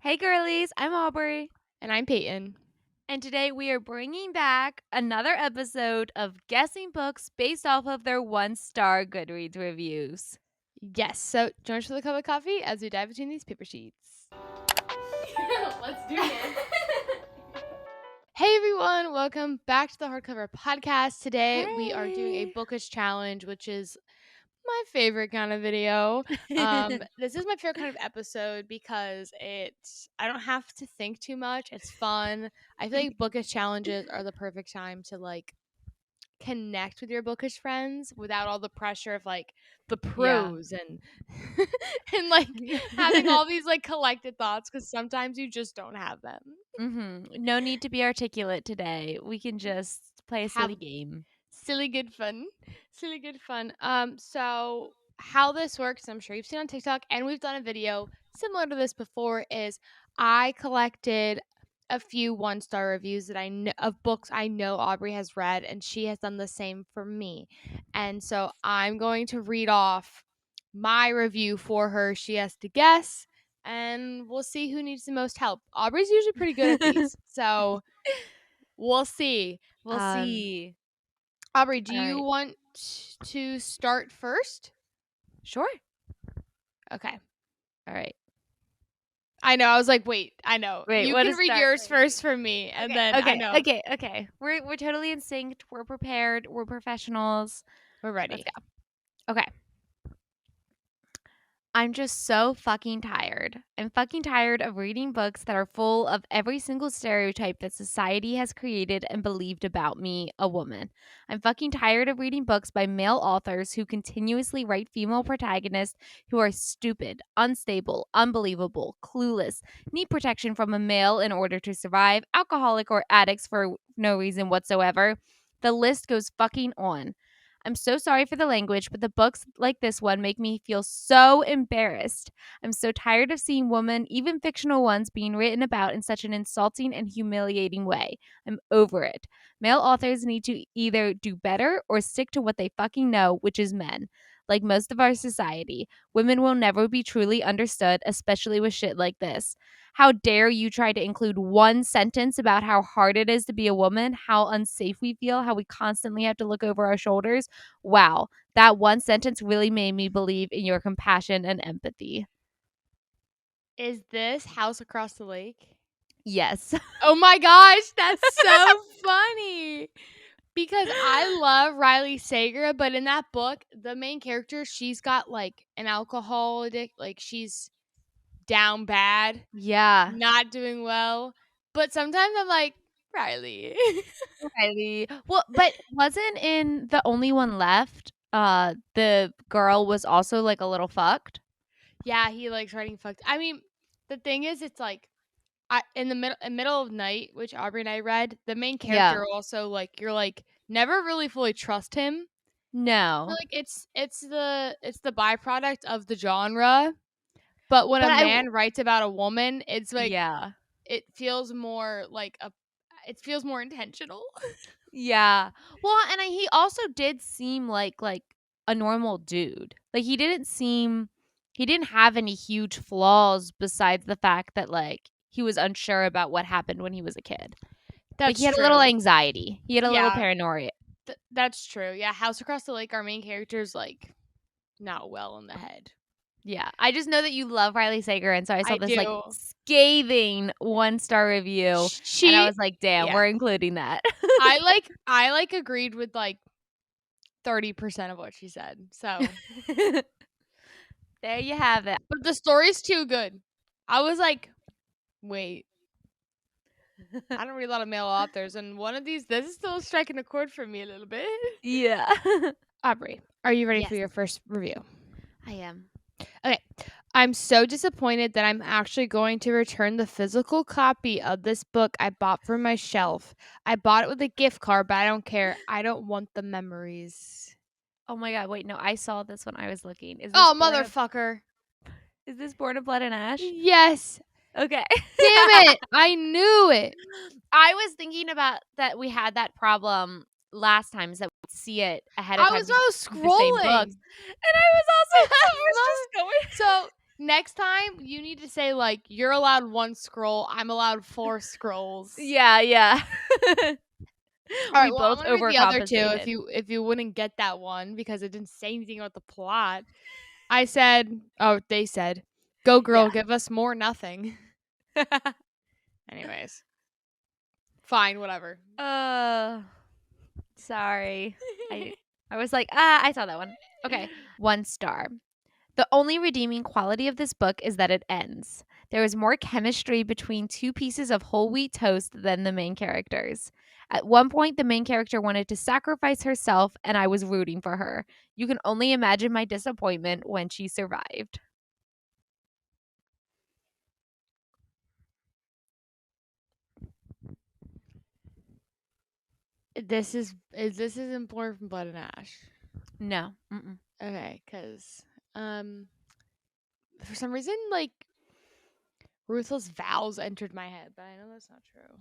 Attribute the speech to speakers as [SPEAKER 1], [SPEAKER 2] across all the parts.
[SPEAKER 1] Hey girlies, I'm Aubrey,
[SPEAKER 2] And I'm Peyton.
[SPEAKER 1] and today we are bringing back another episode of guessing books based off of their 1-star Goodreads reviews.
[SPEAKER 2] Yes, so join us for the cup of coffee as we dive between these paper sheets.
[SPEAKER 1] Let's do it.
[SPEAKER 2] Hey everyone, welcome back to the Hardcover Podcast. Today we are doing a
[SPEAKER 1] Hey.
[SPEAKER 2] bookish challenge, which is my favorite kind of video. This is my favorite kind of episode because I don't have to think too much. It's fun. I feel like bookish challenges are the perfect time to connect with your bookish friends without all the pressure of the
[SPEAKER 1] Yeah.
[SPEAKER 2] prose and and having all these collected thoughts because sometimes you just don't have them.
[SPEAKER 1] No need to be articulate today. We can just play a
[SPEAKER 2] Have
[SPEAKER 1] silly game.
[SPEAKER 2] silly good fun. Silly good fun. So how this works, I'm sure you've seen on TikTok and we've done a video similar to this before, is I collected a few 1-star reviews that I know of books I know Aubrey has read, and she has done the same for me. And so I'm going to read off my review for her. She has to guess, and we'll see who needs the most help. Aubrey's usually pretty good at these. So we'll see.
[SPEAKER 1] We'll
[SPEAKER 2] Um
[SPEAKER 1] see.
[SPEAKER 2] Aubrey, do
[SPEAKER 1] All
[SPEAKER 2] you
[SPEAKER 1] right.
[SPEAKER 2] want to start first?
[SPEAKER 1] Sure.
[SPEAKER 2] Okay.
[SPEAKER 1] All right.
[SPEAKER 2] I know. I was like, wait, I know.
[SPEAKER 1] Wait,
[SPEAKER 2] You
[SPEAKER 1] what
[SPEAKER 2] can
[SPEAKER 1] is
[SPEAKER 2] read
[SPEAKER 1] start
[SPEAKER 2] yours
[SPEAKER 1] first?
[SPEAKER 2] first for me, and then I know.
[SPEAKER 1] Okay. We're totally in sync. We're prepared. We're professionals.
[SPEAKER 2] We're
[SPEAKER 1] Let's
[SPEAKER 2] ready.
[SPEAKER 1] go. Okay. I'm just so fucking tired. I'm fucking tired of reading books that are full of every single stereotype that society has created and believed about me, a woman. I'm fucking tired of reading books by male authors who continuously write female protagonists who are stupid, unstable, unbelievable, clueless, need protection from a male in order to survive, alcoholic or addicts for no reason whatsoever. The list goes fucking on. I'm so sorry for the language, but the books like this one make me feel so embarrassed. I'm so tired of seeing women, even fictional ones, being written about in such an insulting and humiliating way. I'm over it. Male authors need to either do better or stick to what they fucking know, which is men. Like most of our society, women will never be truly understood, especially with shit like this. How dare you try to include one sentence about how hard it is to be a woman, how unsafe we feel, how we constantly have to look over our shoulders? Wow, that one sentence really made me believe in your compassion and empathy.
[SPEAKER 2] Is this House Across the Lake?
[SPEAKER 1] Yes.
[SPEAKER 2] Oh my gosh, that's so funny. Because I love Riley Sager, but in that book, the main character, she's got an alcohol addict, she's down bad,
[SPEAKER 1] Yeah.
[SPEAKER 2] not doing well. But sometimes I'm like, Riley.
[SPEAKER 1] Riley. Well, but wasn't in The Only One Left, the girl was also like a little fucked?
[SPEAKER 2] Yeah, he likes writing fucked. I mean, the thing is, it's in the middle of night, which Aubrey and I read, the main
[SPEAKER 1] Yeah.
[SPEAKER 2] character also you're never really fully trust him. I feel
[SPEAKER 1] No.
[SPEAKER 2] like it's the byproduct of the genre. But when a
[SPEAKER 1] But
[SPEAKER 2] man writes about a woman, it's
[SPEAKER 1] yeah.
[SPEAKER 2] it feels more it feels more intentional.
[SPEAKER 1] Yeah. Well, and he also did seem like a normal dude. Like he didn't have any huge flaws besides the fact that he was unsure about what happened when he was a kid. Like
[SPEAKER 2] That's
[SPEAKER 1] he had a little
[SPEAKER 2] true.
[SPEAKER 1] anxiety. He had a little
[SPEAKER 2] Yeah,
[SPEAKER 1] paranoia.
[SPEAKER 2] that's true. Yeah, House Across the Lake, our main character's not well in the head.
[SPEAKER 1] Yeah. I just know that you love Riley Sager, and so I saw
[SPEAKER 2] I
[SPEAKER 1] this
[SPEAKER 2] do.
[SPEAKER 1] scathing 1-star review and I
[SPEAKER 2] She
[SPEAKER 1] was like, "Damn,
[SPEAKER 2] Yeah.
[SPEAKER 1] we're including that."
[SPEAKER 2] I agreed with 30% of what she said. So,
[SPEAKER 1] There you have it.
[SPEAKER 2] but the story's too good. I was like, wait, I don't read a lot of male authors, and one of this is still striking a chord for me a little bit.
[SPEAKER 1] Yeah.
[SPEAKER 2] Aubrey, are you ready for
[SPEAKER 1] Yes,
[SPEAKER 2] your first review?
[SPEAKER 1] I am.
[SPEAKER 2] Okay. I'm so disappointed that I'm actually going to return the physical copy of this book I bought from my shelf. I bought it with a gift card, but I don't care. I don't want the memories.
[SPEAKER 1] Oh my god, wait, no, I saw this when I was looking.
[SPEAKER 2] Oh, motherfucker.
[SPEAKER 1] Is this Born of Blood and Ash?
[SPEAKER 2] Yes.
[SPEAKER 1] Okay.
[SPEAKER 2] Damn it. I knew it.
[SPEAKER 1] I was thinking about that we had that problem last time, is that we'd see it ahead of
[SPEAKER 2] I
[SPEAKER 1] time
[SPEAKER 2] was
[SPEAKER 1] because the same
[SPEAKER 2] scrolling.
[SPEAKER 1] books. And I was also I was just going
[SPEAKER 2] So Next time, you need to say, like, you're allowed 1 scroll, I'm allowed 4 scrolls.
[SPEAKER 1] Yeah, yeah. We
[SPEAKER 2] Alright, well, I'm
[SPEAKER 1] both
[SPEAKER 2] gonna read the other 2
[SPEAKER 1] overcompensated.
[SPEAKER 2] if you wouldn't get that one because it didn't say anything about the plot. I said they said, "Go girl,
[SPEAKER 1] Yeah.
[SPEAKER 2] give us more nothing." Anyways. Fine, whatever.
[SPEAKER 1] Sorry. I was like, I saw that one. Okay. 1 star. The only redeeming quality of this book is that it ends. There is more chemistry between 2 pieces of whole wheat toast than the main characters. At one point, the main character wanted to sacrifice herself, and I was rooting for her. You can only imagine my disappointment when she survived.
[SPEAKER 2] This is important from Blood and Ash.
[SPEAKER 1] No. Mm-mm.
[SPEAKER 2] Okay, because for some reason, like, ruthless vows entered my head, but I know that's not true.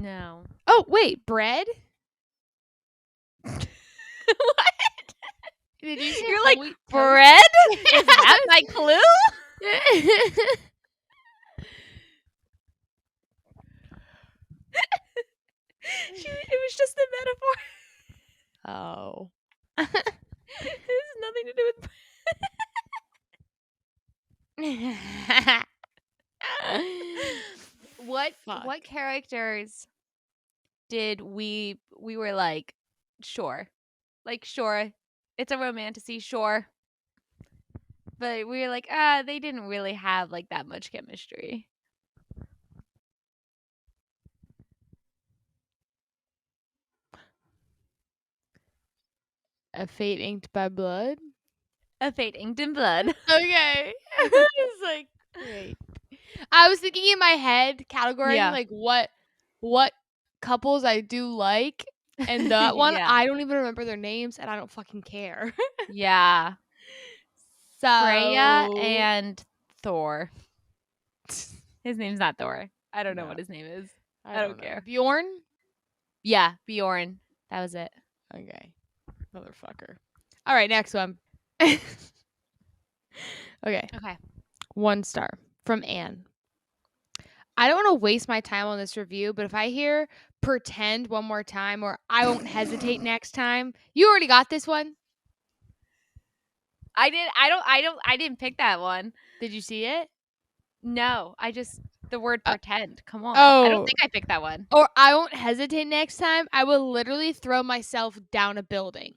[SPEAKER 1] No.
[SPEAKER 2] Oh, wait, bread?
[SPEAKER 1] What?
[SPEAKER 2] Did you say
[SPEAKER 1] You're
[SPEAKER 2] whole
[SPEAKER 1] like,
[SPEAKER 2] wheat toast?
[SPEAKER 1] bread? Is that my clue? It was just a metaphor.
[SPEAKER 2] Oh.
[SPEAKER 1] It has nothing to do with. What
[SPEAKER 2] Fuck.
[SPEAKER 1] what characters did we were like, sure. Like, sure. It's a romantasy, sure. But we were like, they didn't really have like that much chemistry.
[SPEAKER 2] A fate inked by blood?
[SPEAKER 1] A fate inked in blood.
[SPEAKER 2] Okay. It's like, wait. I was thinking in my head, categorizing
[SPEAKER 1] Yeah.
[SPEAKER 2] like what couples I do like, and that one
[SPEAKER 1] Yeah.
[SPEAKER 2] I don't even remember their names, and I don't fucking care.
[SPEAKER 1] Yeah. Freya
[SPEAKER 2] So
[SPEAKER 1] and Thor. His name's not Thor. I don't know
[SPEAKER 2] no,
[SPEAKER 1] what his name is.
[SPEAKER 2] I
[SPEAKER 1] I
[SPEAKER 2] don't
[SPEAKER 1] don't
[SPEAKER 2] know.
[SPEAKER 1] care.
[SPEAKER 2] Bjorn?
[SPEAKER 1] Yeah, Bjorn. That was it.
[SPEAKER 2] Okay, motherfucker. All right, next one. Okay,
[SPEAKER 1] Okay.
[SPEAKER 2] 1 star from Anne. I don't want to waste my time on this review, but if I hear pretend one more time or I won't hesitate next time, you already got this one.
[SPEAKER 1] I didn't pick that one.
[SPEAKER 2] Did you see it?
[SPEAKER 1] No, the word
[SPEAKER 2] Uh,
[SPEAKER 1] pretend. Come on. I don't
[SPEAKER 2] oh,
[SPEAKER 1] think I picked that one.
[SPEAKER 2] or I won't hesitate next time. I will literally throw myself down a building.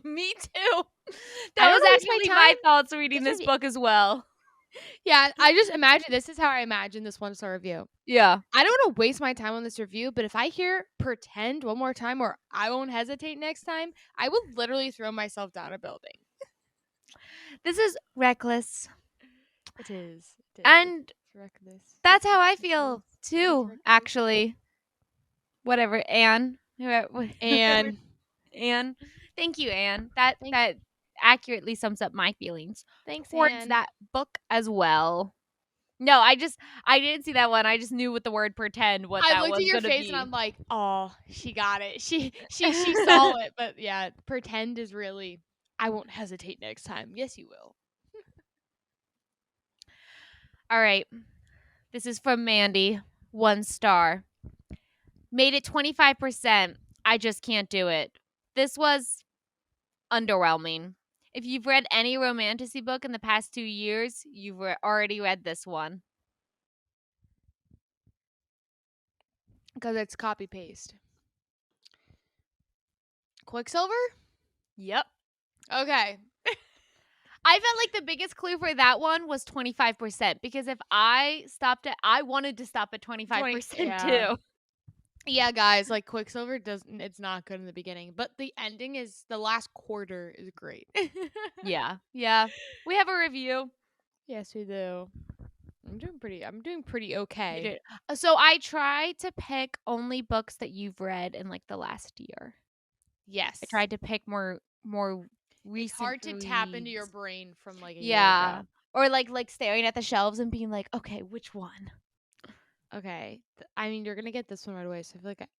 [SPEAKER 1] Me too.
[SPEAKER 2] I
[SPEAKER 1] That
[SPEAKER 2] don't
[SPEAKER 1] was
[SPEAKER 2] want to waste my
[SPEAKER 1] actually my
[SPEAKER 2] time.
[SPEAKER 1] thoughts reading
[SPEAKER 2] This
[SPEAKER 1] this
[SPEAKER 2] is
[SPEAKER 1] book as well.
[SPEAKER 2] yeah. I just imagine this is how I imagine this 1 star review.
[SPEAKER 1] Yeah.
[SPEAKER 2] I don't want to waste my time on this review, but if I hear pretend one more time or I won't hesitate next time, I will literally throw myself down a building.
[SPEAKER 1] This is reckless.
[SPEAKER 2] It is.
[SPEAKER 1] And
[SPEAKER 2] It's reckless.
[SPEAKER 1] that's how I
[SPEAKER 2] It
[SPEAKER 1] feel
[SPEAKER 2] is.
[SPEAKER 1] too,
[SPEAKER 2] Reckless.
[SPEAKER 1] actually. Whatever, Anne. Whoever-
[SPEAKER 2] And
[SPEAKER 1] Anne. Thank you, Anne. That
[SPEAKER 2] thank,
[SPEAKER 1] that accurately sums up my feelings
[SPEAKER 2] thanks,
[SPEAKER 1] towards
[SPEAKER 2] Anne.
[SPEAKER 1] that book as well. No, I didn't see that one. I just knew with the word pretend what
[SPEAKER 2] I
[SPEAKER 1] that
[SPEAKER 2] looked
[SPEAKER 1] was
[SPEAKER 2] at your
[SPEAKER 1] gonna
[SPEAKER 2] face and
[SPEAKER 1] be.
[SPEAKER 2] I'm like, oh, she got it. She saw it. But yeah, pretend is really. I won't hesitate next time. Yes, you will.
[SPEAKER 1] All right. This is from Mandy. 1 star. Made it 25%. I just can't do it. This was underwhelming. If you've read any romantasy book in the past 2 years, you've already read this one.
[SPEAKER 2] Because it's copy paste. Quicksilver?
[SPEAKER 1] Yep.
[SPEAKER 2] Okay.
[SPEAKER 1] I felt like the biggest clue for that one was 25% because if I stopped at, I wanted to stop at 25%
[SPEAKER 2] yeah.
[SPEAKER 1] too.
[SPEAKER 2] Yeah, guys, like Quicksilver doesn't. It's not good in the beginning, but the ending is the last quarter is great.
[SPEAKER 1] Yeah. Yeah. We have a review.
[SPEAKER 2] Yes, we do. I'm doing pretty
[SPEAKER 1] You
[SPEAKER 2] okay.
[SPEAKER 1] did. So I try to pick only books that you've read in like the last year.
[SPEAKER 2] Yes.
[SPEAKER 1] I tried to pick more recent.
[SPEAKER 2] It's hard to tap into your
[SPEAKER 1] reads.
[SPEAKER 2] brain from like a year
[SPEAKER 1] Yeah.
[SPEAKER 2] ago.
[SPEAKER 1] Or like staring at the shelves and being like, okay, which one?
[SPEAKER 2] Okay. I mean, you're gonna get this one right away. So I feel like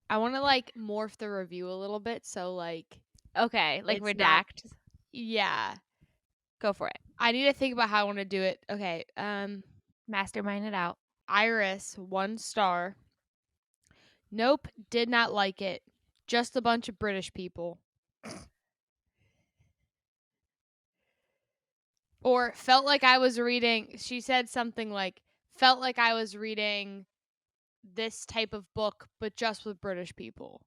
[SPEAKER 2] I want to like morph the review a little bit. So like
[SPEAKER 1] Okay, like
[SPEAKER 2] It's not.
[SPEAKER 1] redact.
[SPEAKER 2] Yeah.
[SPEAKER 1] Go for it.
[SPEAKER 2] I need to think about how I want to do it. Okay.
[SPEAKER 1] Mastermind it out.
[SPEAKER 2] Iris, 1 star. Nope, did not like it. Just a bunch of British people. Or felt like I was reading, she said something like, felt like I was reading this type of book, but just with British people.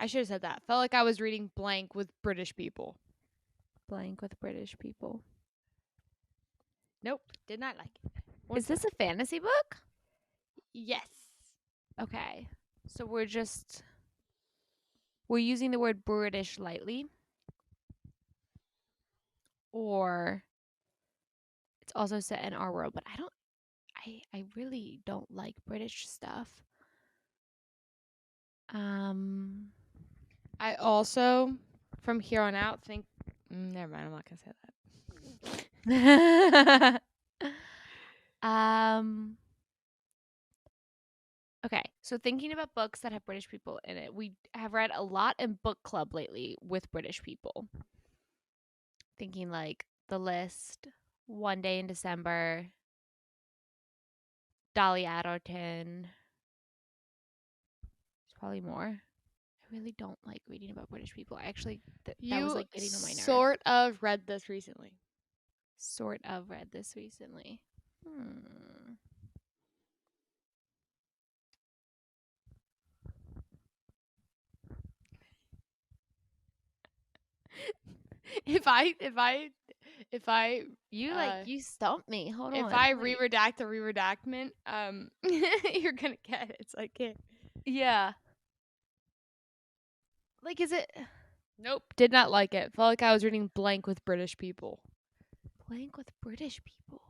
[SPEAKER 2] I should have said that. Felt like I was reading blank with British people.
[SPEAKER 1] Blank with British people.
[SPEAKER 2] Nope, did not like it.
[SPEAKER 1] Is this a fantasy book?
[SPEAKER 2] Yes.
[SPEAKER 1] Okay. So we're using the word British lightly. Or it's also set in our world, but I really don't like British stuff.
[SPEAKER 2] I also, from here on out, think. Never mind. I'm not gonna say that.
[SPEAKER 1] Okay, so thinking about books that have British people in it, we have read a lot in book club lately with British people. Thinking like The List, One Day in December, Dolly Adderton. There's probably more. I really don't like reading about British people. I actually, that was
[SPEAKER 2] You
[SPEAKER 1] like getting on my nerves.
[SPEAKER 2] sort of read this recently.
[SPEAKER 1] Sort of read this recently.
[SPEAKER 2] If I
[SPEAKER 1] You stumped me. Hold on.
[SPEAKER 2] if I
[SPEAKER 1] Wait.
[SPEAKER 2] re-redact the re-redactment, you're gonna get it. So I can't.
[SPEAKER 1] Yeah. Like, is it
[SPEAKER 2] Nope, did not like it. Felt like I was reading blank with British people.
[SPEAKER 1] blank with British people?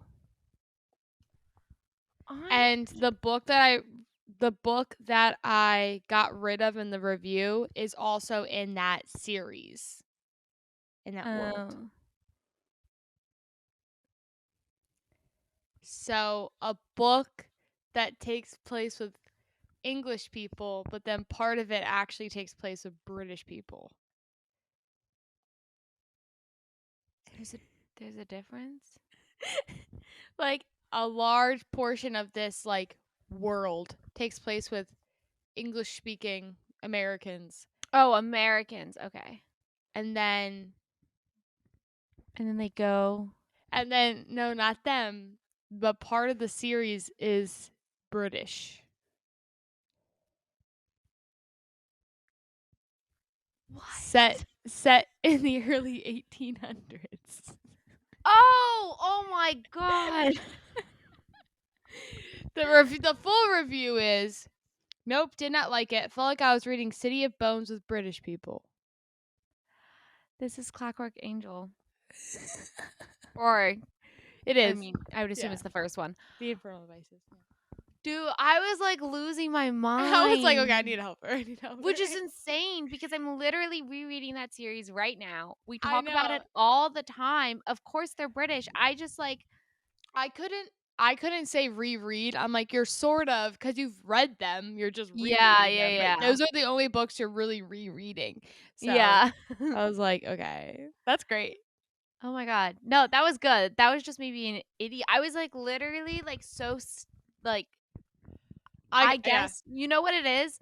[SPEAKER 2] And the book that I got rid of in the review is also in that series. In that world. So a book that takes place with English people, but then part of it actually takes place with British people.
[SPEAKER 1] There's a difference?
[SPEAKER 2] Like a large portion of this like world takes place with English speaking Americans.
[SPEAKER 1] Oh, Americans. Okay.
[SPEAKER 2] And then
[SPEAKER 1] They go.
[SPEAKER 2] no, not them, but part of the series is British.
[SPEAKER 1] What?
[SPEAKER 2] Set in the early 1800s.
[SPEAKER 1] Oh my god.
[SPEAKER 2] The full review is nope, did not like it. Felt like I was reading City of Bones with British people.
[SPEAKER 1] This is Clockwork Angel. Or
[SPEAKER 2] It is.
[SPEAKER 1] I mean, I would assume it's the first one.
[SPEAKER 2] The Infernal Devices.
[SPEAKER 1] Dude, I was like losing my mind.
[SPEAKER 2] I was like, okay, I need to help her.
[SPEAKER 1] Which is insane because I'm literally rereading that series right now. We
[SPEAKER 2] I
[SPEAKER 1] talk about
[SPEAKER 2] know.
[SPEAKER 1] it all the time. Of course they're British. I just like
[SPEAKER 2] I couldn't say reread. I'm like, you're sort of, because you've read them. You're just rereading them. But those are the only books you're really rereading. So
[SPEAKER 1] yeah.
[SPEAKER 2] I was like, okay, that's great.
[SPEAKER 1] Oh my god. No, that was good. That was just me being an idiot. I was like literally like like I guess you know what it is?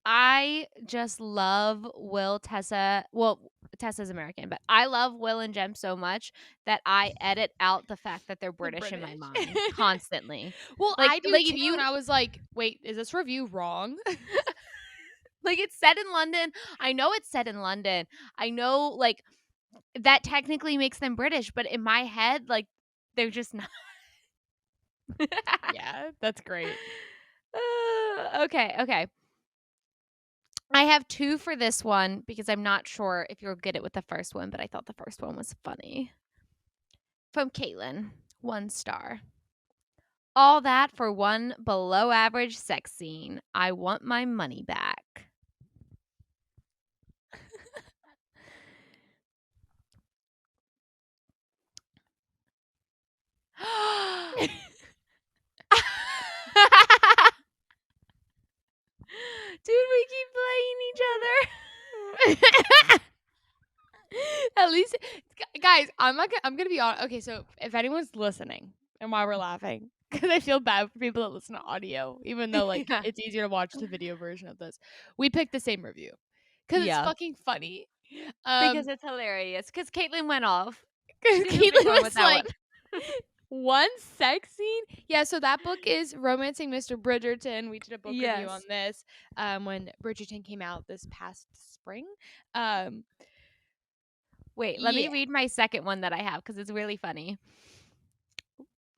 [SPEAKER 1] I just love Will, Tessa. Well, Tessa's American, but I love Will and Jem so much that I edit out the fact that they're British in my mind constantly.
[SPEAKER 2] Well,
[SPEAKER 1] Like
[SPEAKER 2] I do
[SPEAKER 1] like
[SPEAKER 2] too,
[SPEAKER 1] if you
[SPEAKER 2] and I was like, wait, is this review wrong?
[SPEAKER 1] like it's set in London. I know it's set in London. I know like that technically makes them British, but in my head, like they're just not.
[SPEAKER 2] Yeah, that's great.
[SPEAKER 1] Okay. I have 2 for this one because I'm not sure if you'll get it with the first one, but I thought the first one was funny. From Caitlin, 1 star. All that for one below average sex scene. I want my money back.
[SPEAKER 2] At least, guys, I'm gonna be honest. Okay, so if anyone's listening and why we're laughing, because I feel bad for people that listen to audio, even though like
[SPEAKER 1] Yeah.
[SPEAKER 2] it's easier to watch the video version of this. We picked the same review because it's
[SPEAKER 1] Yeah.
[SPEAKER 2] fucking funny.
[SPEAKER 1] Because it's hilarious. Because Caitlin went off. She
[SPEAKER 2] Because
[SPEAKER 1] did a big
[SPEAKER 2] Caitlin
[SPEAKER 1] one with
[SPEAKER 2] was
[SPEAKER 1] that one.
[SPEAKER 2] like, one sex scene. Yeah, so that book is Romancing Mr. Bridgerton. We did a book review on
[SPEAKER 1] Yes.
[SPEAKER 2] this when Bridgerton came out this past spring. Um,
[SPEAKER 1] Wait, let me
[SPEAKER 2] yeah.
[SPEAKER 1] read my second one that I have because it's really funny.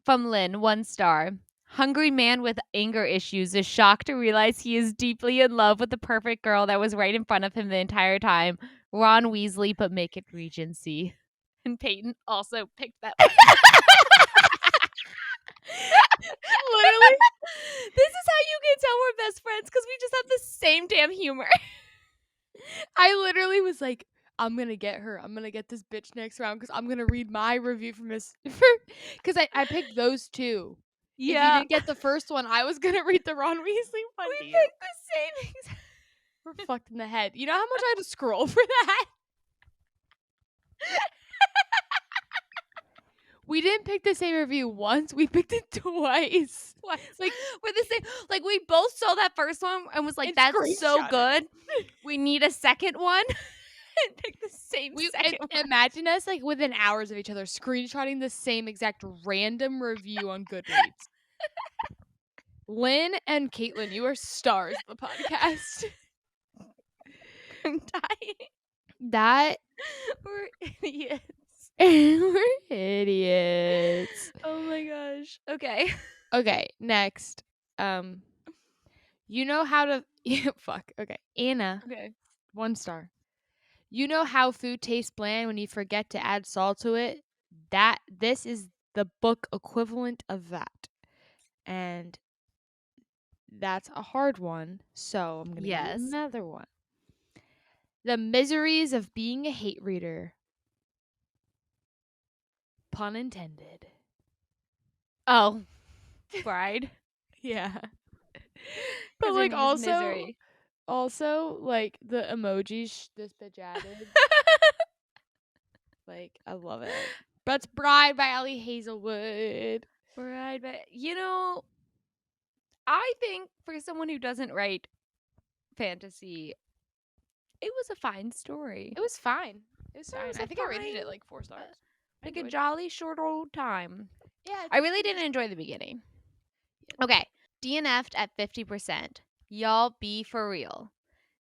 [SPEAKER 1] From Lynn, 1 star. Hungry man with anger issues is shocked to realize he is deeply in love with the perfect girl that was right in front of him the entire time. Ron Weasley, but make it Regency. And Peyton also picked that one.
[SPEAKER 2] Literally,
[SPEAKER 1] This is how you can tell we're best friends because we just have the same damn humor.
[SPEAKER 2] I literally was like, I'm gonna get her. I'm gonna get this bitch next round because I'm gonna read my review from this. Because I picked those two. If you
[SPEAKER 1] Yeah.
[SPEAKER 2] didn't get the first one, I was gonna read the Ron Weasley one
[SPEAKER 1] We
[SPEAKER 2] to you.
[SPEAKER 1] picked the same exact.
[SPEAKER 2] We're fucked in the head. You know how much I had to scroll for that? We didn't pick the same review once. We picked it twice.
[SPEAKER 1] Like we're the same. Like we both saw that first one and was like,
[SPEAKER 2] And
[SPEAKER 1] "That's so
[SPEAKER 2] screenshotted
[SPEAKER 1] good.
[SPEAKER 2] it.
[SPEAKER 1] We need a second one." And pick the same second one.
[SPEAKER 2] Imagine us like within hours of each other screenshotting the same exact random review on Goodreads. Lynn and Caitlin, you are stars of the podcast.
[SPEAKER 1] I'm dying.
[SPEAKER 2] That
[SPEAKER 1] We're idiots.
[SPEAKER 2] we're idiots.
[SPEAKER 1] Oh my gosh. Okay.
[SPEAKER 2] Okay, next. You know how to fuck. Okay. Anna,
[SPEAKER 1] Okay.
[SPEAKER 2] 1 star. You know how food tastes bland when you forget to add salt to it? This is the book equivalent of that. And that's a hard one, so I'm going to give
[SPEAKER 1] Yes.
[SPEAKER 2] you another one. The Miseries of Being a Hate Reader. Pun intended.
[SPEAKER 1] Oh. Bride.
[SPEAKER 2] Yeah.
[SPEAKER 1] 'Cause
[SPEAKER 2] But
[SPEAKER 1] it
[SPEAKER 2] like
[SPEAKER 1] means misery.
[SPEAKER 2] also like the emojis this bitch added. Like I love it. That's Bride by Ellie Hazelwood.
[SPEAKER 1] Bride, but I think for someone who doesn't write fantasy, it was a fine story.
[SPEAKER 2] It was fine. It was
[SPEAKER 1] It
[SPEAKER 2] fine.
[SPEAKER 1] was
[SPEAKER 2] I
[SPEAKER 1] a
[SPEAKER 2] think I rated
[SPEAKER 1] fine-
[SPEAKER 2] it like 4 stars. I
[SPEAKER 1] Like a
[SPEAKER 2] enjoyed it.
[SPEAKER 1] jolly short old time.
[SPEAKER 2] Yeah.
[SPEAKER 1] I really didn't enjoy the beginning. Okay, DNF'd at 50%. Y'all be for real.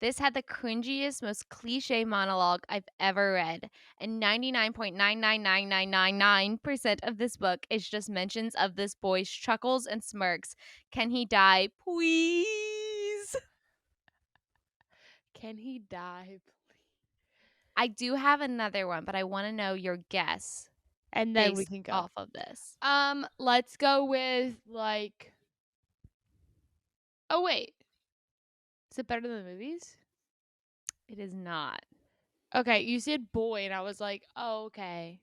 [SPEAKER 1] This had the cringiest, most cliche monologue I've ever read, and 99.999999% of this book is just mentions of this boy's chuckles and smirks. Can he die, please?
[SPEAKER 2] Can he die?
[SPEAKER 1] I do have another one, but I want to know your guess
[SPEAKER 2] And then we
[SPEAKER 1] based
[SPEAKER 2] can go.
[SPEAKER 1] off of this.
[SPEAKER 2] Let's go with like. Oh wait, is it better than the movies?
[SPEAKER 1] It is not.
[SPEAKER 2] Okay, you said boy, and I was like, oh okay.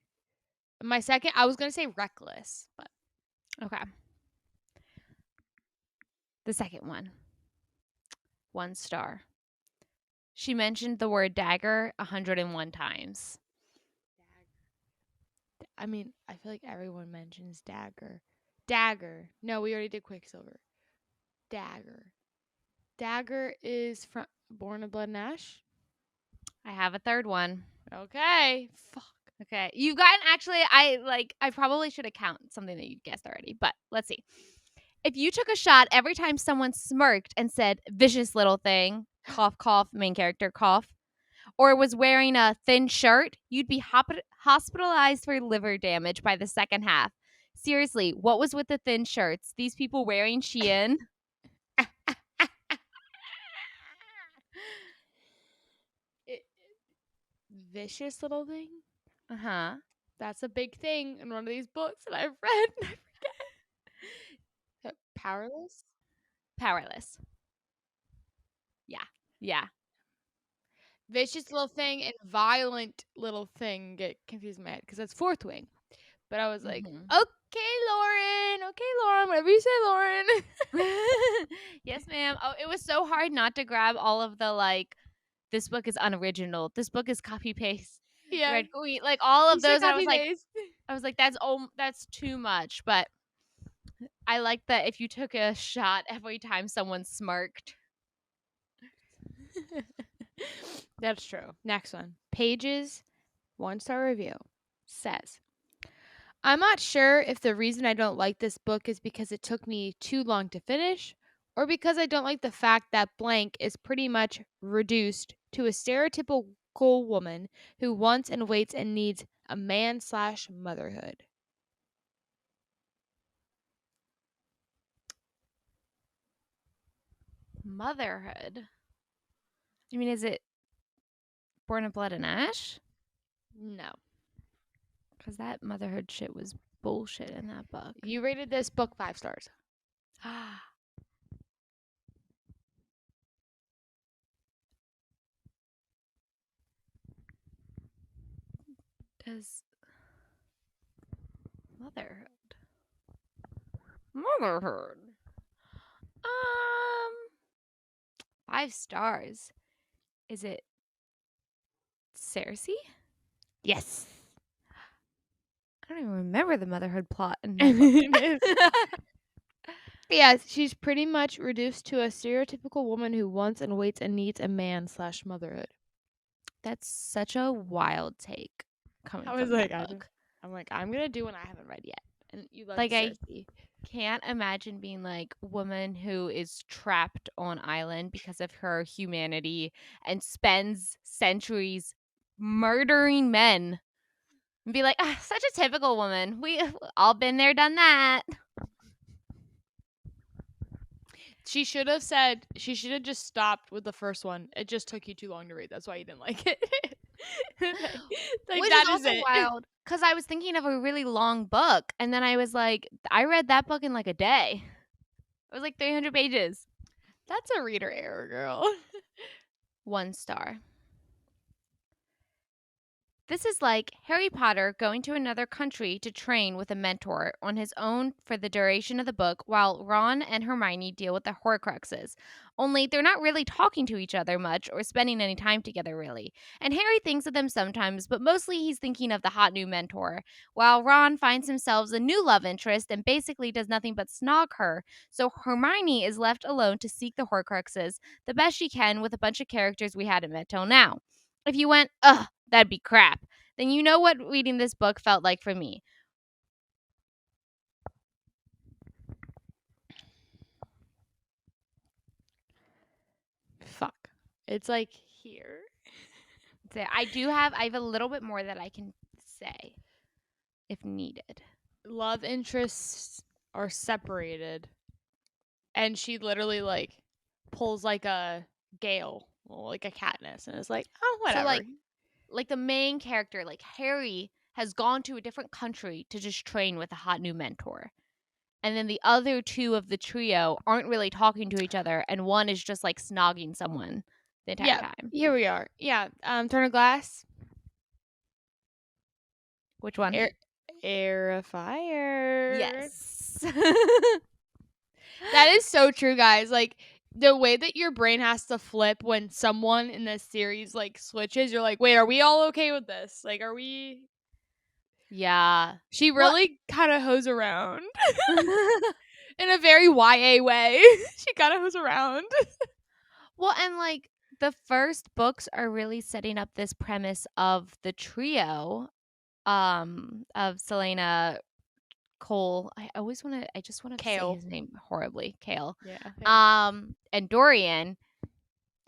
[SPEAKER 2] My second, I was gonna say reckless, but
[SPEAKER 1] Okay. The second one. 1 star. She mentioned the word dagger 101 times.
[SPEAKER 2] I mean, I feel like everyone mentions dagger. Dagger. No, we already did Quicksilver. Dagger. Dagger is from Born of Blood and Ash.
[SPEAKER 1] I have a third one.
[SPEAKER 2] Okay. Fuck.
[SPEAKER 1] Okay. You've gotten I probably should have counted something that you guessed already, but let's see. If you took a shot every time someone smirked and said vicious little thing, cough, cough, main character, cough, or was wearing a thin shirt, you'd be hospitalized for liver damage by the second half. Seriously, what was with the thin shirts? These people wearing Shein?
[SPEAKER 2] Vicious little thing.
[SPEAKER 1] Uh-huh.
[SPEAKER 2] That's a big thing in one of these books that I've read. And I forget. Powerless.
[SPEAKER 1] Powerless. Yeah.
[SPEAKER 2] Vicious little thing and violent little thing get confused in my head because that's fourth wing. But I was like,
[SPEAKER 1] Mhm.
[SPEAKER 2] okay, Lauren. Okay, Lauren. Whatever you say, Lauren.
[SPEAKER 1] Yes, ma'am. Oh, it was so hard not to grab all of the this book is unoriginal. This book is copy paste.
[SPEAKER 2] Yeah.
[SPEAKER 1] Red Queen, like all
[SPEAKER 2] You
[SPEAKER 1] of
[SPEAKER 2] said
[SPEAKER 1] those.
[SPEAKER 2] copy paste.
[SPEAKER 1] I was like, that's too much. But I like that if you took a shot every time someone smirked.
[SPEAKER 2] That's true. Next one. Pages 1-star review says, I'm not sure if the reason I don't like this book is because it took me too long to finish or because I don't like the fact that blank is pretty much reduced to a stereotypical woman who wants and waits and needs a man slash motherhood.
[SPEAKER 1] Motherhood. I mean, is it Born of Blood and Ash?
[SPEAKER 2] No.
[SPEAKER 1] Because that motherhood shit was bullshit in that book.
[SPEAKER 2] You rated this book 5 stars.
[SPEAKER 1] Does motherhood? Motherhood. 5 stars. Is it Cersei?
[SPEAKER 2] Yes.
[SPEAKER 1] I don't even remember the motherhood plot in that book.
[SPEAKER 2] Yes, she's pretty much reduced to a stereotypical woman who wants and waits and needs a man slash motherhood.
[SPEAKER 1] That's such a wild take coming
[SPEAKER 2] I was
[SPEAKER 1] from
[SPEAKER 2] like,
[SPEAKER 1] that book.
[SPEAKER 2] I'm gonna do one I haven't read yet, and you love
[SPEAKER 1] Like, I
[SPEAKER 2] Cersei.
[SPEAKER 1] can't imagine being like woman who is trapped on island because of her humanity and spends centuries murdering men and be like, such a typical woman. We all been there, done that.
[SPEAKER 2] She should have said she should have just stopped with the first one. It just took you too long to read. That's why you didn't like it. like
[SPEAKER 1] Which
[SPEAKER 2] that
[SPEAKER 1] is
[SPEAKER 2] is
[SPEAKER 1] also
[SPEAKER 2] it.
[SPEAKER 1] wild because I was thinking of a really long book, and then I was like, I read that book in like a day. It was like 300 pages.
[SPEAKER 2] That's a reader error, girl.
[SPEAKER 1] 1 star. This is like Harry Potter going to another country to train with a mentor on his own for the duration of the book while Ron and Hermione deal with the Horcruxes. Only they're not really talking to each other much or spending any time together, really. And Harry thinks of them sometimes, but mostly he's thinking of the hot new mentor, while Ron finds himself a new love interest and basically does nothing but snog her. So Hermione is left alone to seek the Horcruxes the best she can with a bunch of characters we hadn't met till now. If you went, ugh, that'd be crap, then you know what reading this book felt like for me.
[SPEAKER 2] Fuck. It's like here.
[SPEAKER 1] So I have a little bit more that I can say if needed.
[SPEAKER 2] Love interests are separated, and she literally like pulls like a Gale, like a Katniss, and is like, oh, whatever.
[SPEAKER 1] So like the main character, like Harry has gone to a different country to just train with a hot new mentor. And then the other two of the trio aren't really talking to each other, and one is just like snogging someone the entire time.
[SPEAKER 2] Here we are. Yeah. Turn of Glass.
[SPEAKER 1] Which one?
[SPEAKER 2] Air of Fire.
[SPEAKER 1] Yes.
[SPEAKER 2] That is so true, guys. Like the way that your brain has to flip when someone in this series like switches, you're like, wait, are we all okay with this? Like, are we?
[SPEAKER 1] Yeah.
[SPEAKER 2] She really kind of hoes around in a very YA way. She kind of hoes around.
[SPEAKER 1] Well, and like the first books are really setting up this premise of the trio of Selena, Cole. I just want to say
[SPEAKER 2] Kale.
[SPEAKER 1] his name horribly. Kale.
[SPEAKER 2] Yeah.
[SPEAKER 1] And Dorian.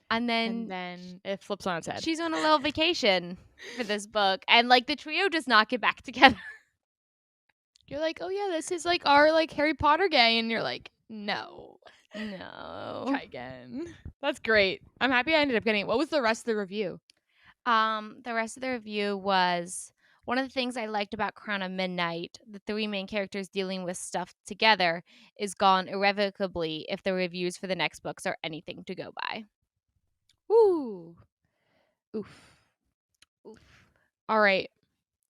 [SPEAKER 1] And
[SPEAKER 2] And
[SPEAKER 1] then
[SPEAKER 2] then it flips on its head.
[SPEAKER 1] she's on a little vacation for this book, and like the trio does not get back together.
[SPEAKER 2] You're like, oh yeah, this is like our like Harry Potter gang, and you're like, no. Try again. That's great. I'm happy I ended up getting it. What was the rest of the review?
[SPEAKER 1] The rest of the review was one of the things I liked about Crown of Midnight, the three main characters dealing with stuff together, is gone irrevocably if the reviews for the next books are anything to go by.
[SPEAKER 2] Ooh. Oof. All right.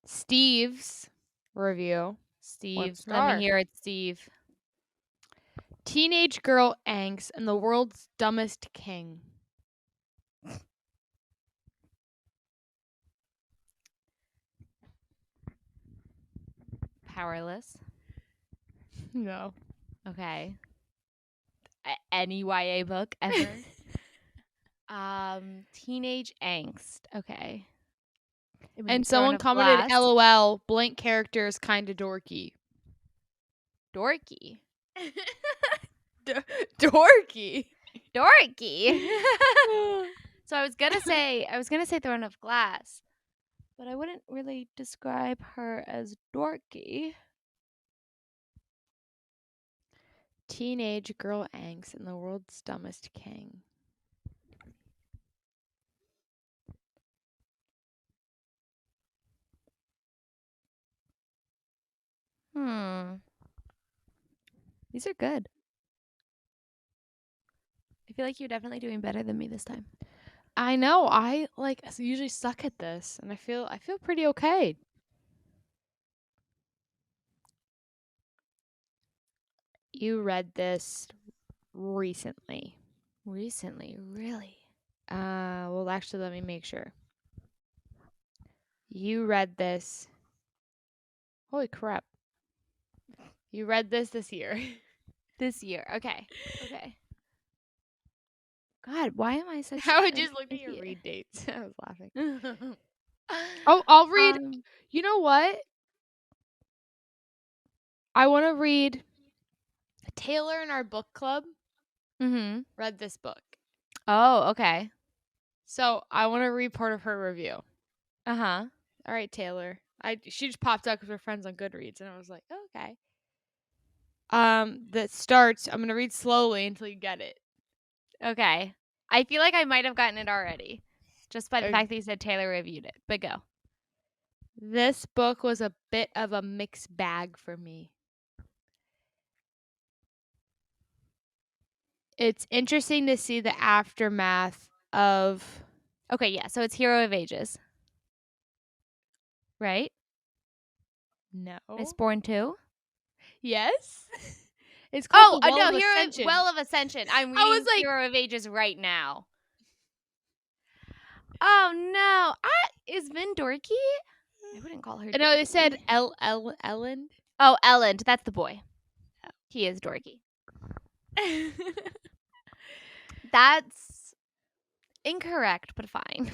[SPEAKER 2] Steve's review.
[SPEAKER 1] Steve, let me hear it, Steve.
[SPEAKER 2] Teenage girl angst and the world's dumbest king.
[SPEAKER 1] Powerless.
[SPEAKER 2] No.
[SPEAKER 1] Okay. Any YA book ever. Teenage angst. Okay.
[SPEAKER 2] And
[SPEAKER 1] Throne
[SPEAKER 2] someone
[SPEAKER 1] of
[SPEAKER 2] commented,
[SPEAKER 1] Glass.
[SPEAKER 2] LOL, blank character is kind of dorky.
[SPEAKER 1] Dorky.
[SPEAKER 2] Dorky.
[SPEAKER 1] Dorky. So I was gonna say Throne of Glass, but I wouldn't really describe her as dorky.
[SPEAKER 2] Teenage girl angst and the world's dumbest king.
[SPEAKER 1] These are good. I feel like you're definitely doing better than me this time.
[SPEAKER 2] I know. I usually suck at this, and I feel pretty okay. You read this recently.
[SPEAKER 1] Recently, really?
[SPEAKER 2] Well, actually, let me make sure. You read this. Holy crap. You read this year.
[SPEAKER 1] This year. Okay. Okay. God, why am I such
[SPEAKER 2] I
[SPEAKER 1] an
[SPEAKER 2] just looked at your
[SPEAKER 1] idiot?
[SPEAKER 2] read dates. I was laughing.
[SPEAKER 1] Oh,
[SPEAKER 2] Oh, I'll read. You know what? I want to read. Taylor in our book club read this book.
[SPEAKER 1] Oh, okay.
[SPEAKER 2] So I want to read part of her review.
[SPEAKER 1] Uh-huh.
[SPEAKER 2] All right, Taylor. She just popped up because we're friends on Goodreads, and I was like, oh, okay. That starts. I'm gonna read slowly until you get it.
[SPEAKER 1] Okay. I feel like I might have gotten it already, just by the
[SPEAKER 2] Okay.
[SPEAKER 1] fact that you said Taylor reviewed it. But go.
[SPEAKER 2] This book was a bit of a mixed bag for me. It's interesting to see the aftermath of.
[SPEAKER 1] Okay, yeah. So it's Hero of Ages, right?
[SPEAKER 2] No.
[SPEAKER 1] Mistborn 2?
[SPEAKER 2] Yes. It's
[SPEAKER 1] Oh,
[SPEAKER 2] called The Well
[SPEAKER 1] no,
[SPEAKER 2] of Ascension.
[SPEAKER 1] Well of Ascension. I'm
[SPEAKER 2] I was
[SPEAKER 1] reading
[SPEAKER 2] like,
[SPEAKER 1] Hero of Ages right now. Oh no. Is Vin dorky? I wouldn't call her dorky.
[SPEAKER 2] no, they said Ellen.
[SPEAKER 1] Oh, Ellen. That's the boy. He is dorky. That's incorrect, but fine.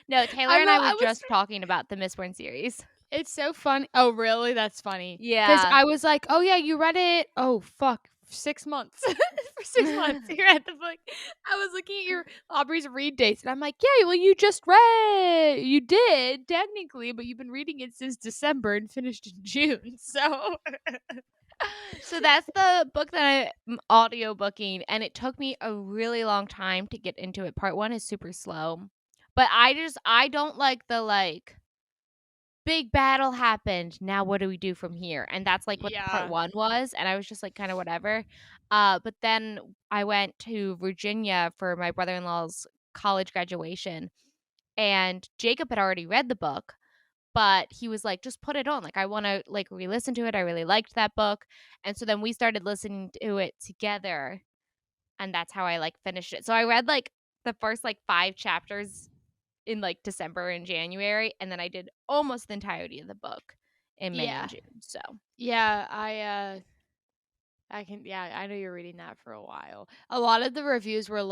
[SPEAKER 1] No, Taylor and I were just talking about the Mistborn series.
[SPEAKER 2] It's so funny. Oh, really? That's funny. Because
[SPEAKER 1] Yeah.
[SPEAKER 2] I was like, oh, yeah, you read it. Oh, fuck. 6 months. For 6 months, you read the book. I was looking at your Aubrey's read dates, and I'm like, yeah, well, you just read. You did, technically, but you've been reading it since December and finished in June. So.
[SPEAKER 1] So that's the book that I'm audio booking, and it took me a really long time to get into it. Part 1 is super slow. But I don't like the big battle happened. Now what do we do from here? And that's what part 1 was, and I was just kind of whatever. But then I went to Virginia for my brother-in-law's college graduation, and Jacob had already read the book, but he was like, just put it on. I want to re-listen to it. I really liked that book. And so then we started listening to it together, and that's how I finished it. So I read the first 5 chapters in December and January, and then I did almost the entirety of the book in May and June. So
[SPEAKER 2] yeah, I know you're reading that for a while. A lot of the reviews were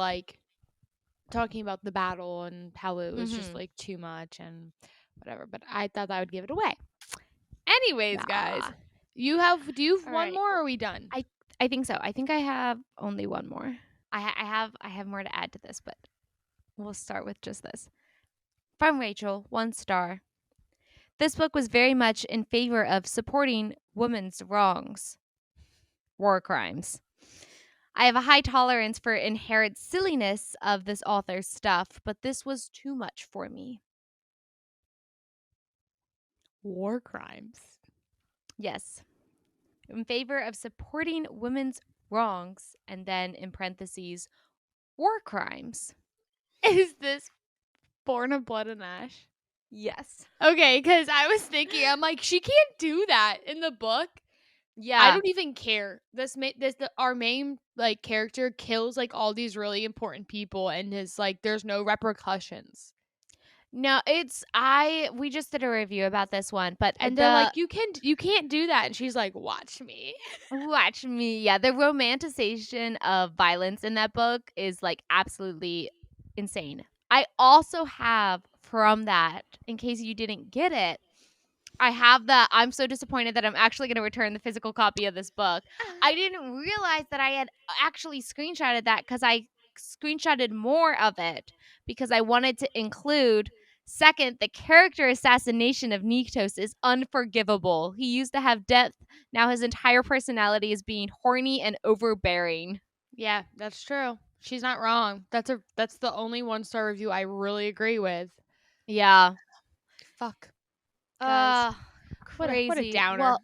[SPEAKER 2] talking about the battle and how it was just too much and whatever, but I thought I would give it away. Anyways, guys, do you have one more, or are we done?
[SPEAKER 1] I think so. I think I have only one more. I have more to add to this, but we'll start with just this. From Rachel, 1 star. This book was very much in favor of supporting women's wrongs, war crimes. I have a high tolerance for inherent silliness of this author's stuff, but this was too much for me.
[SPEAKER 2] War crimes.
[SPEAKER 1] Yes. In favor of supporting women's wrongs, and then in parentheses, war crimes.
[SPEAKER 2] Is this Born of Blood and Ash?
[SPEAKER 1] Yes.
[SPEAKER 2] Okay, because I was thinking, I'm like, she can't do that in the book.
[SPEAKER 1] Yeah.
[SPEAKER 2] I don't even care. Our main character kills all these really important people, and there's no repercussions.
[SPEAKER 1] No, we just did a review about this one, but
[SPEAKER 2] And they're
[SPEAKER 1] the
[SPEAKER 2] like, you can't do that." And she's like, "Watch me."
[SPEAKER 1] watch me. Yeah, the romanticization of violence in that book is like absolutely insane. I also have from that, in case you didn't get it, I have the I'm so disappointed that I'm actually going to return the physical copy of this book. I didn't realize that I had actually screenshotted that because I screenshotted more of it because I wanted to include. Second, the character assassination of Niktos is unforgivable. He used to have depth. Now his entire personality is being horny and overbearing.
[SPEAKER 2] Yeah, that's true. She's not wrong. That's the only one-star review I really agree with.
[SPEAKER 1] Yeah.
[SPEAKER 2] Fuck, guys.
[SPEAKER 1] Uh,
[SPEAKER 2] What a
[SPEAKER 1] crazy.
[SPEAKER 2] downer.
[SPEAKER 1] Well,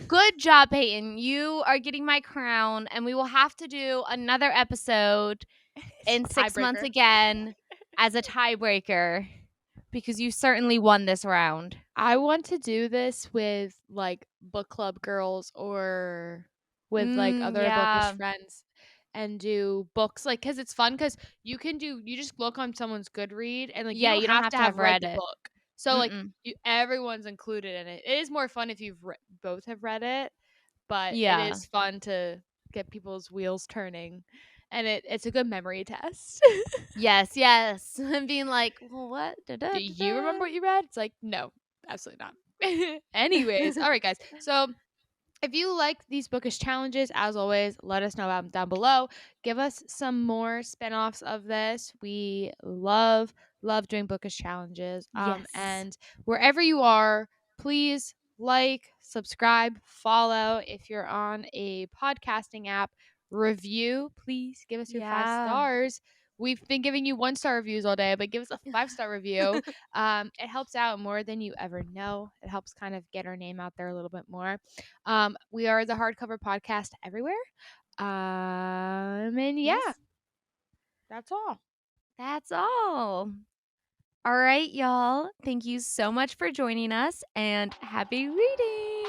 [SPEAKER 1] good job, Peyton. You are getting my crown, and we will have to do another episode in 6 months
[SPEAKER 2] Tiebreaker.
[SPEAKER 1] again as a tiebreaker because you certainly won this round.
[SPEAKER 2] I want to do this with like book club girls or with like other bookish
[SPEAKER 1] Yeah.
[SPEAKER 2] friends and do books like cuz it's fun cuz you just look on someone's good read and like you
[SPEAKER 1] Yeah,
[SPEAKER 2] don't
[SPEAKER 1] you don't
[SPEAKER 2] have
[SPEAKER 1] have
[SPEAKER 2] to
[SPEAKER 1] to have
[SPEAKER 2] have read
[SPEAKER 1] read
[SPEAKER 2] the
[SPEAKER 1] it.
[SPEAKER 2] book. So like
[SPEAKER 1] Mm-mm.
[SPEAKER 2] everyone's included in it. It is more fun if you've both have read it, but it
[SPEAKER 1] Yeah.
[SPEAKER 2] is fun to get people's wheels turning and it's a good memory test.
[SPEAKER 1] Yes, yes. And being like, well, what? Da,
[SPEAKER 2] Do
[SPEAKER 1] da, da,
[SPEAKER 2] you remember
[SPEAKER 1] da.
[SPEAKER 2] what you read? It's like, no, absolutely not. Anyways, all right, guys. So if you like these bookish challenges, as always, let us know about them down below. Give us some more spin-offs of this. We love doing bookish challenges.
[SPEAKER 1] Yes.
[SPEAKER 2] And wherever you are, please like, subscribe, follow. If you're on a podcasting app, review. Please give us your five
[SPEAKER 1] Yeah.
[SPEAKER 2] stars. We've been giving you 1-star reviews all day, but give us a 5-star review. It helps out more than you ever know. It helps kind of get our name out there a little bit more. We are the Hardcover Podcast everywhere. And yeah,
[SPEAKER 1] Yes.
[SPEAKER 2] that's all.
[SPEAKER 1] That's all. All right, y'all. Thank you so much for joining us and happy reading.